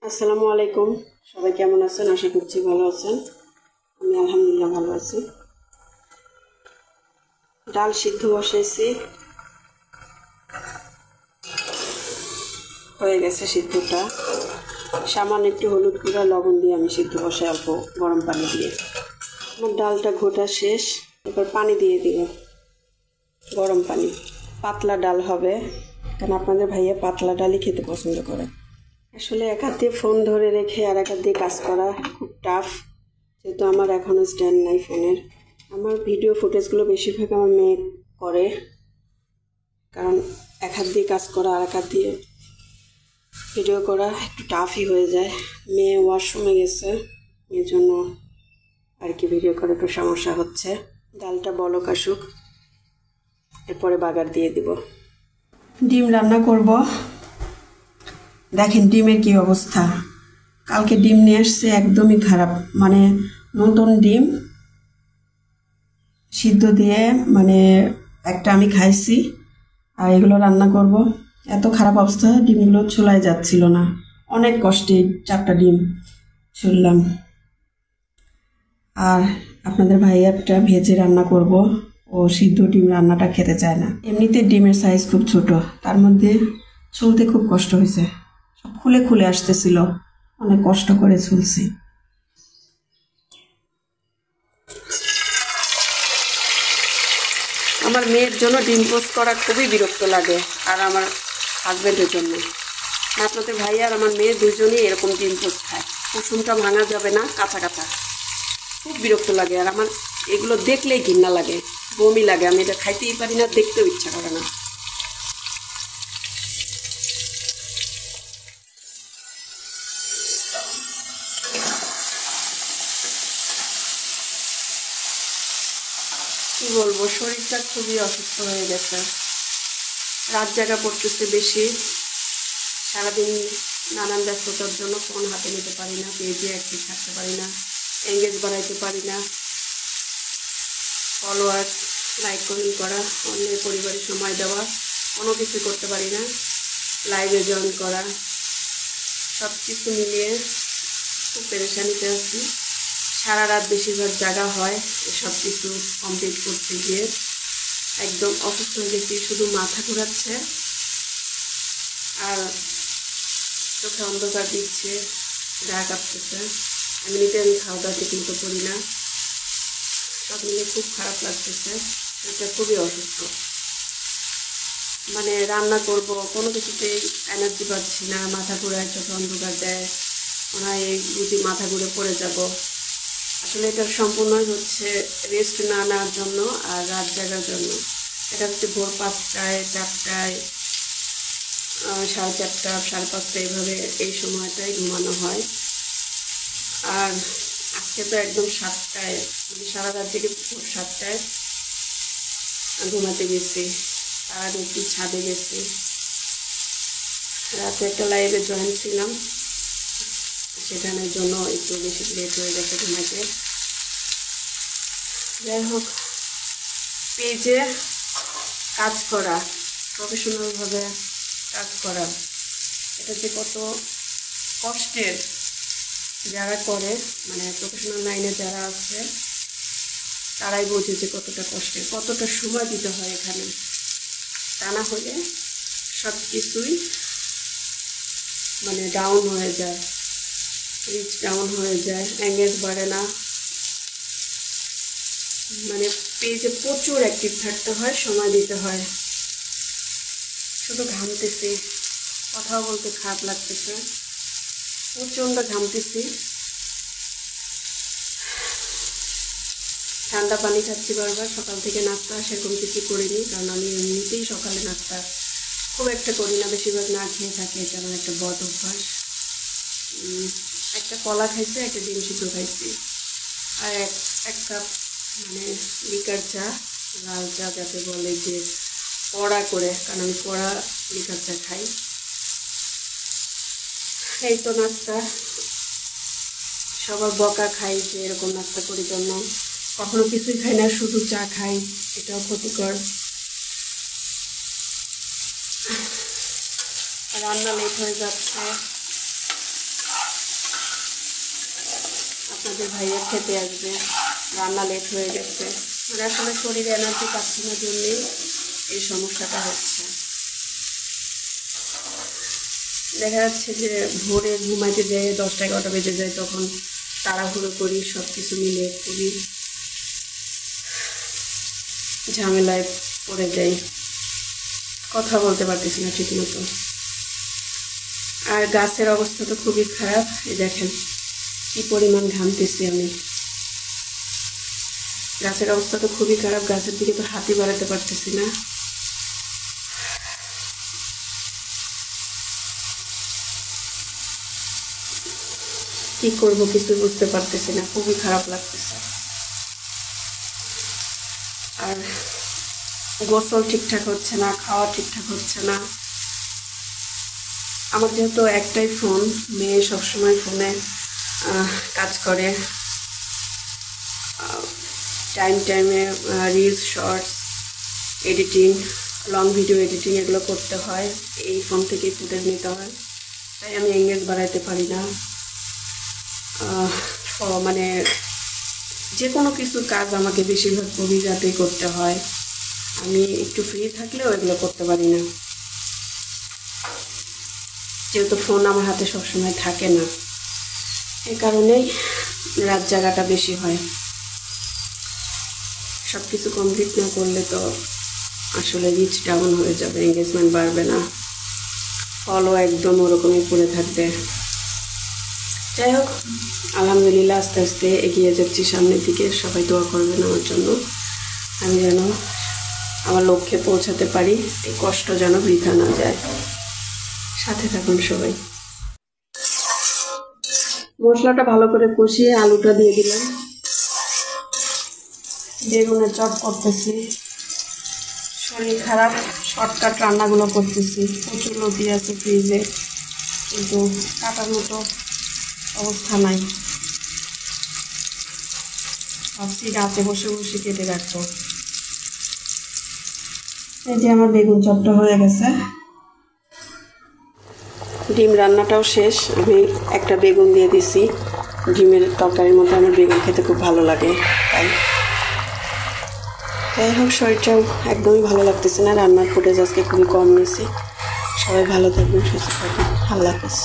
আসসালামু আলাইকুম। সবাই কেমন আছেন? আশা করছি ভালো আছেন। আমি আলহামদুলিল্লাহ ভালো আছি। ডাল সিদ্ধ বসাইছি, হয়ে গেছে সিদ্ধটা। সামান্য একটু হলুদ গুঁড়া লবণ দিয়ে আমি সিদ্ধ বসাই অল্প গরম পানি দিয়ে। আমার ডালটা ঘোটা শেষ, এবার পানি দিয়ে দিব, গরম পানি। পাতলা ডাল হবে, কারণ আপনাদের ভাইয়া পাতলা ডালই খেতে পছন্দ করে। আসলে এক হাত দিয়ে ফোন ধরে রেখে আর এক হাত দিয়ে কাজ করা খুব টাফ, যেহেতু আমার এখনও স্ট্যান্ড নাই ফোনের। আমার ভিডিও ফুটেজগুলো বেশিরভাগ আমার মেয়ে করে, কারণ এক হাত দিয়ে কাজ করা আর এক হাত দিয়ে ভিডিও করা একটু টাফই হয়ে যায়। মেয়ে ওয়াশরুমে গেছে, এর জন্য আর কি ভিডিও করা একটু সমস্যা হচ্ছে। ডালটা বলক আসুক, এরপরে বাগার দিয়ে দিব। ডিম রান্না করব। দেখেন ডিমের কি অবস্থা। কালকে ডিম নিয়ে আসছে, একদমই খারাপ, মানে নতুন ডিম সিদ্ধ দিয়ে, মানে একটা আমি খাইছি, আর এগুলো রান্না করব। এত খারাপ অবস্থা, ডিমগুলো ছোলাই যাচ্ছিল না। অনেক কষ্টে 4টা ডিম ছুললাম। আর আপনাদের ভাইয়াটা ভেজে রান্না করব, ও সিদ্ধ ডিম রান্নাটা খেতে চায় না। এমনিতে ডিমের সাইজ খুব ছোট, তার মধ্যে ছুলতে খুব কষ্ট হয়েছে, সব খুলে খুলে আসতেছিল, অনেক কষ্ট করে ছুলছি। আমার মেয়ের জন্য ডিম পোস্ট করা খুবই বিরক্ত লাগে, আর আমার হাজব্যান্ডের জন্য। আপনাদের ভাই আর আমার মেয়ে দুজনেই এরকম ডিম পোস্ট খায়। কুসুমটা ভাঙা যাবে না, কাঁচা কাঁচা, খুব বিরক্ত লাগে। আর আমার এগুলো দেখলেই ঘৃণা লাগে, বমি লাগে। আমি এটা খাইতেই পারি না, দেখতেও ইচ্ছা করে না। কি বলবো, শরীরটা খুবই অসুস্থ হয়ে গেছে। রাত জাগা পড়তেছে বেশি, সারাদিন নানান ব্যস্ততার জন্য ফোন হাতে নিতে পারি না, পেজে অ্যাক্টিভ থাকতে পারি না, এঙ্গেজ বাড়াইতে পারি না, ফলোয়ার লাইক কমেন্ট করা, অন্যের পরিবারে সময় দেওয়া, কোনো কিছু করতে পারি না, লাইভে জয়েন করা, সব কিছু মিলিয়ে খুব পেরেশানিতে আছি। সারা রাত বেশিরভাগ জাগা হয় সব কিছু কমপ্লিট করতে গিয়ে। একদম অসুস্থ হয়ে গেছি, শুধু মাথা ঘোরাচ্ছে আর চোখে অন্ধকার দিচ্ছে, গা কাঁপতেছে। এমনিতে আমি খাওয়া দাওয়া ঠিক মতো করি না, সব মিলে খুব খারাপ লাগতেছে। এটা খুবই অসুস্থ, মানে রান্না করব কোনো কিছুতেই এনার্জি পাচ্ছি না, মাথা ঘোরায়, চোখে অন্ধকার দেয়, মনে হয় এই বুঝি মাথা ঘুরে পড়ে যাব। আসলে এটা সম্পূর্ণই হচ্ছে রেস্ট না নেওয়ার জন্য আর রাত জাগার জন্য। এটা হচ্ছে ভোর 5টায়, 4টায়, 4:30, 5:30 এইভাবে এই সময়টায় ঘুমানো হয়। আর আজকে তো একদম 7টায়, মানে সারা রাত থেকে ভোর 7টায় ঘুমাতে গেছি। তার আগে একটু ছাদে গেছি, রাতে একটা লাইভে জয়েন ছিলাম, সেখানের জন্য একটু বেশি লেট হয়ে গেছে ঘুমাতে। যাই হোক, পেজে কাজ করা, প্রফেশনালভাবে কাজ করা, এটা যে কত কষ্টের, যারা করে, মানে প্রফেশনাল লাইনে যারা আছে তারাই বোঝে যে কতটা কষ্টের, কতটা সময় দিতে হয় এখানে। তা না হলে সব কিছুই মানে ডাউন হয়ে যায়, রিচ ডাউন হয়ে যায়, এঙ্গেজ বাড়ে না। মানে পেজে প্রচুর অ্যাক্টিভ থাকতে হয়, সময় দিতে হয়। শুধু ঘামতেছি, কথাও বলতে খারাপ লাগতেছে, প্রচণ্ড ঘামতেছি। ঠান্ডা পানি খাচ্ছি বারবার। সকাল থেকে নাস্তা সেরকম কিছু করিনি, কারণ আমি এমনিতেই সকালে নাস্তা খুব একটা করি না, বেশিরভাগ না খেয়ে থাকি, এটা আমার একটা বদ অভ্যাস। একটা কলা খাইছি, একটা ডিম সিদ্ধ খাইছি, আর এক কাপ মানে লিকার চা, লাল চা যাতে বলে, যে কড়া করে, কারণ আমি কড়া লিকার চা খাই। এই তো নাস্তা। সবার বকা খাই যে এরকম নাস্তা করি জন্য, কখনো কিছুই খাই না, শুধু চা খাই, এটাও ক্ষতিকর। রান্না লেট হয়ে যাচ্ছে, আমাদের ভাইয়া খেতে আসবে, রান্না লেট হয়ে গেছে। মানে আসলে শরীরে এনার্জি পাচ্ছি না জন্যেই এই সমস্যাটা হচ্ছে। দেখা যাচ্ছে যে ভোরে ঘুমাইতে যেয়ে 10টা-11টা বেজে যায়, তখন তাড়াহুড়ো করি, সব কিছু মিলে খুবই ঝামেলায় পড়ে যাই, কথা বলতে পারতেছি না ঠিক মতো। আর গাছের অবস্থা তো খুবই খারাপ, এই দেখেন কি পরিমাণ ঘামতেছি আমি। গাছের অবস্থা তো খুবই খারাপ, গাছের দিকে তো হাতই বাড়াতে পারতেছি না। কি করব কিছু বুঝতে পারতেছি না, খুবই খারাপ লাগতেছে। আর গোসল ঠিকঠাক হচ্ছে না, খাওয়া ঠিকঠাক হচ্ছে না। আমার যেহেতু একটাই ফোন, মেয়ে সবসময় ফোনে কাজ করে, টাইমে reels, shorts editing, long video editing এগুলো করতে হয়, এই ফোন থেকেই ফুটেজ নিতে হয়। তাই আমি এঙ্গেজ বাড়াইতে পারি না। মানে যে কোনো কিছু কাজ আমাকে বেশিরভাগ গভীরাতেই করতে হয়, আমি একটু ফ্রি থাকলেও এগুলো করতে পারি না, যেহেতু ফোন আমার হাতে সবসময় থাকে না। এই কারণেই রাত জাগাটা বেশি হয়। সব কিছু কমপ্লিট না করলে তো আসলে রিচ ডাউন হয়ে যাবে, এঙ্গেজমেন্ট বাড়বে না, ফলো একদম ওরকমই পড়ে থাকবে। যাই হোক, আলহামদুলিল্লাহ আস্তে আস্তে এগিয়ে যাচ্ছি সামনের দিকে। সবাই দোয়া করবেন আমার জন্য, আমি যেন আমার লক্ষ্যে পৌঁছাতে পারি, এই কষ্ট যেন বৃথা না যায়। সাথে থাকুন সবাই। মশলাটা ভালো করে কষিয়ে আলুটা দিয়ে দিলাম, বেগুনের চপ করতেছি। শরীর খারাপ, শর্টকাট রান্নাগুলো করতেছি। প্রচুর লতি আছে ফ্রিজে, কিন্তু কাটার মতো অবস্থা নাই। ভাবছি রাতে বসে বসে কেটে রাখবো। এই যে আমার বেগুন চপটা হয়ে গেছে, ডিম রান্নাটাও শেষ। আমি একটা বেগুন দিয়ে দিছি, ডিমের তরকারির মধ্যে আমার বেগুন খেতে খুব ভালো লাগে। যাই হোক, শরীরটাও একদমই ভালো লাগতেছে না, রান্নার ফুটেজ আজকে খুবই কম নিয়েছি। সবাই ভালো থাকবেন, সুস্থ থাকবেন, আল্লাহ হাফেজ।